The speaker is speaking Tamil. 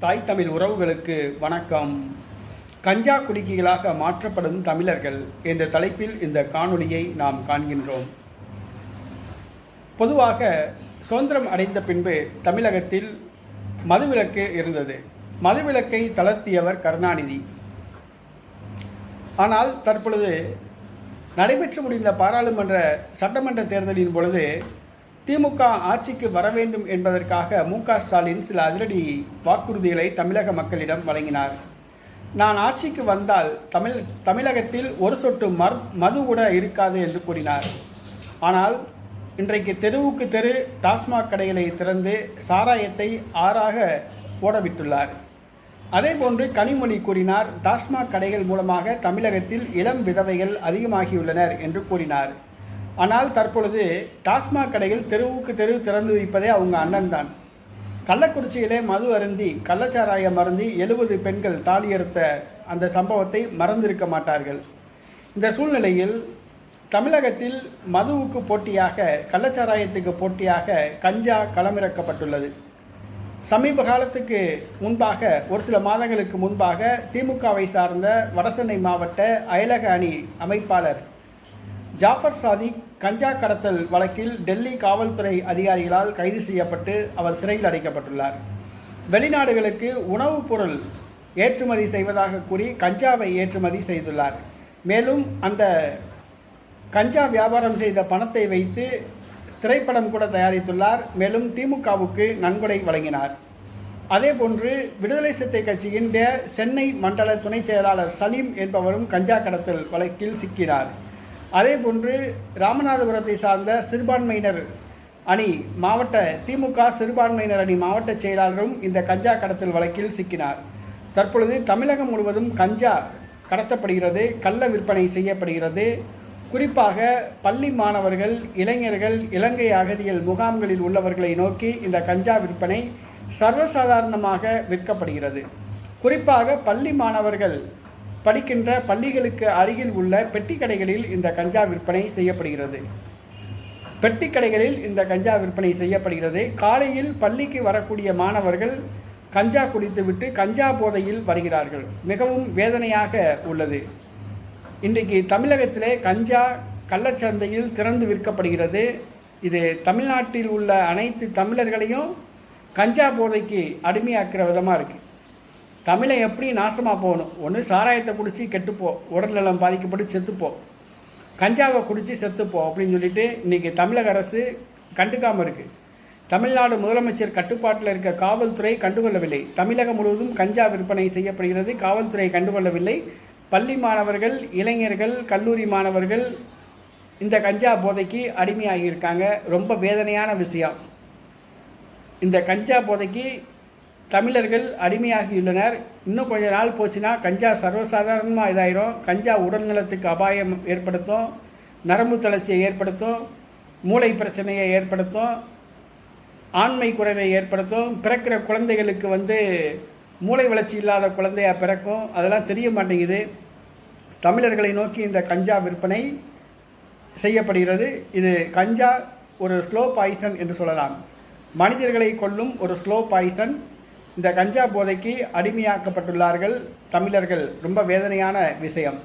தாய் தமிழ் உறவுகளுக்கு வணக்கம். கஞ்சா குடிக்கிகளாக மாற்றப்படும் தமிழர்கள் என்ற தலைப்பில் இந்த காணொளியை நாம் காண்கின்றோம். பொதுவாக சுதந்திரம் அடைந்த பின்பு தமிழகத்தில் மதுவிலக்கு இருந்தது. மதுவிலக்கை தளர்த்தியவர் கருணாநிதி. ஆனால் தற்பொழுது நடைபெற்று முடிந்த பாராளுமன்ற சட்டமன்ற தேர்தலின் பொழுது திமுக ஆட்சிக்கு வர வேண்டும் என்பதற்காக மு.க. ஸ்டாலின் சில அதிரடி வாக்குறுதிகளை தமிழக மக்களிடம் வழங்கினார். நான் ஆட்சிக்கு வந்தால் தமிழகத்தில் ஒரு சொட்டு மது கூட இருக்காது என்று கூறினார். ஆனால் இன்றைக்கு தெருவுக்கு தெரு டாஸ்மாக் கடைகளை திறந்து சாராயத்தை ஆறாக ஓடவிட்டுள்ளார். அதேபோன்று கனிமொழி கூறினார், டாஸ்மாக் கடைகள் மூலமாக தமிழகத்தில் இளம் விதவைகள் அதிகமாகியுள்ளனர் என்று கூறினார். ஆனால் தற்பொழுது டாஸ்மாக் கடைகள் தெருவுக்கு தெரு திறந்து வைப்பதே அவங்க அண்ணன் தான். கள்ளக்குறிச்சியிலே மது அருந்தி கள்ளச்சாராயம் அருந்தி 70 பெண்கள் தாலியறுத்த அந்த சம்பவத்தை மறந்திருக்க மாட்டார்கள். இந்த சூழ்நிலையில் தமிழகத்தில் மதுவுக்கு போட்டியாக கள்ளச்சாராயத்துக்கு போட்டியாக கஞ்சா களமிறக்கப்பட்டுள்ளது. சமீப காலத்துக்கு முன்பாக ஒரு சில மாதங்களுக்கு முன்பாக திமுகவை சார்ந்த வடசென்னை மாவட்ட அயலக அணி அமைப்பாளர் ஜாஃபர் சாதிக் கஞ்சா கடத்தல் வழக்கில் டெல்லி காவல்துறை அதிகாரிகளால் கைது செய்யப்பட்டு அவர் சிறையில் அடைக்கப்பட்டுள்ளார். வெளிநாடுகளுக்கு உணவுப் பொருள் ஏற்றுமதி செய்வதாக கூறி கஞ்சாவை ஏற்றுமதி செய்துள்ளார். மேலும் அந்த கஞ்சா வியாபாரம் செய்த பணத்தை வைத்து திரைப்படம் கூட தயாரித்துள்ளார். மேலும் திமுகவுக்கு நன்கொடை வழங்கினார். அதேபோன்று விடுதலை சிறுத்தை கட்சியின் சென்னை மண்டல துணை செயலாளர் சலீம் என்பவரும் கஞ்சா கடத்தல் வழக்கில் சிக்கினார். அதேபோன்று ராமநாதபுரத்தை சார்ந்த சிறுபான்மையினர் அணி மாவட்ட திமுக சிறுபான்மையினர் அணி மாவட்ட செயலாளரும் இந்த கஞ்சா கடத்தல் வழக்கில் சிக்கினார். தற்பொழுது தமிழகம் முழுவதும் கஞ்சா கடத்தப்படுகிறது, கள்ள விற்பனை செய்யப்படுகிறது. குறிப்பாக பள்ளி மாணவர்கள், இளைஞர்கள், இலங்கை அகதிகள் முகாம்களில் உள்ளவர்களை நோக்கி இந்த கஞ்சா விற்பனை சர்வசாதாரணமாக விற்கப்படுகிறது. குறிப்பாக பள்ளி மாணவர்கள் படிக்கின்ற பள்ளிகளுக்கு அருகில் உள்ள பெட்டி கடைகளில் இந்த கஞ்சா விற்பனை செய்யப்படுகிறது. பெட்டி கடைகளில் இந்த கஞ்சா விற்பனை செய்யப்படுகிறது. காலையில் பள்ளிக்கு வரக்கூடிய மாணவர்கள் கஞ்சா குடித்துவிட்டு கஞ்சா போதையில் வருகிறார்கள். மிகவும் வேதனையாக உள்ளது. இன்றைக்கு தமிழகத்திலே கஞ்சா கள்ளச்சந்தையில் திறந்து விற்கப்படுகிறது. இது தமிழ்நாட்டில் உள்ள அனைத்து தமிழர்களையும் கஞ்சா போதைக்கு அடிமையாக்கிற விதமாக இருக்குது. தமிழை எப்படி நாசமாக போகணும்? ஒன்று சாராயத்தை குடித்து கெட்டுப்போ, உடல்நலம் பாதிக்கப்பட்டு செத்துப்போ, கஞ்சாவை குடித்து செத்துப்போ அப்படின்னு சொல்லிட்டு இன்றைக்கி தமிழக அரசு கண்டுக்காமல் இருக்குது. தமிழ்நாடு முதலமைச்சர் கட்டுப்பாட்டில் இருக்க காவல்துறை கண்டுகொள்ளவில்லை. தமிழகம் முழுவதும் கஞ்சா விற்பனை செய்யப்படுகிறது, காவல்துறை கண்டுகொள்ளவில்லை. பள்ளி மாணவர்கள், இளைஞர்கள், கல்லூரி மாணவர்கள் இந்த கஞ்சா போதைக்கு அடிமையாகியிருக்காங்க. ரொம்ப வேதனையான விஷயம். இந்த கஞ்சா போதைக்கு தமிழர்கள் அடிமையாகியுள்ளனர். இன்னும் கொஞ்ச நாள் போச்சுன்னா கஞ்சா சர்வசாதாரணமாக இதாயிரும். கஞ்சா உடல்நலத்துக்கு அபாயம் ஏற்படுத்தும், நரம்பு தளர்ச்சியை ஏற்படுத்தும், மூளை பிரச்சனையை ஏற்படுத்தும், ஆண்மை குறைவை ஏற்படுத்தும். பிறக்கிற குழந்தைகளுக்கு மூளை வளர்ச்சி இல்லாத குழந்தையாக பிறக்கும். அதெல்லாம் தெரிய மாட்டேங்குது. தமிழர்களை நோக்கி இந்த கஞ்சா விற்பனை செய்யப்படுகிறது. இது கஞ்சா ஒரு ஸ்லோ பாய்சன் என்று சொல்லலாம். மனிதர்களை கொல்லும் ஒரு ஸ்லோ பாய்சன். இந்த கஞ்சா போதைக்கு அடிமையாக்கப்பட்டுள்ளார்கள் தமிழர்கள். ரொம்ப வேதனையான விஷயம்.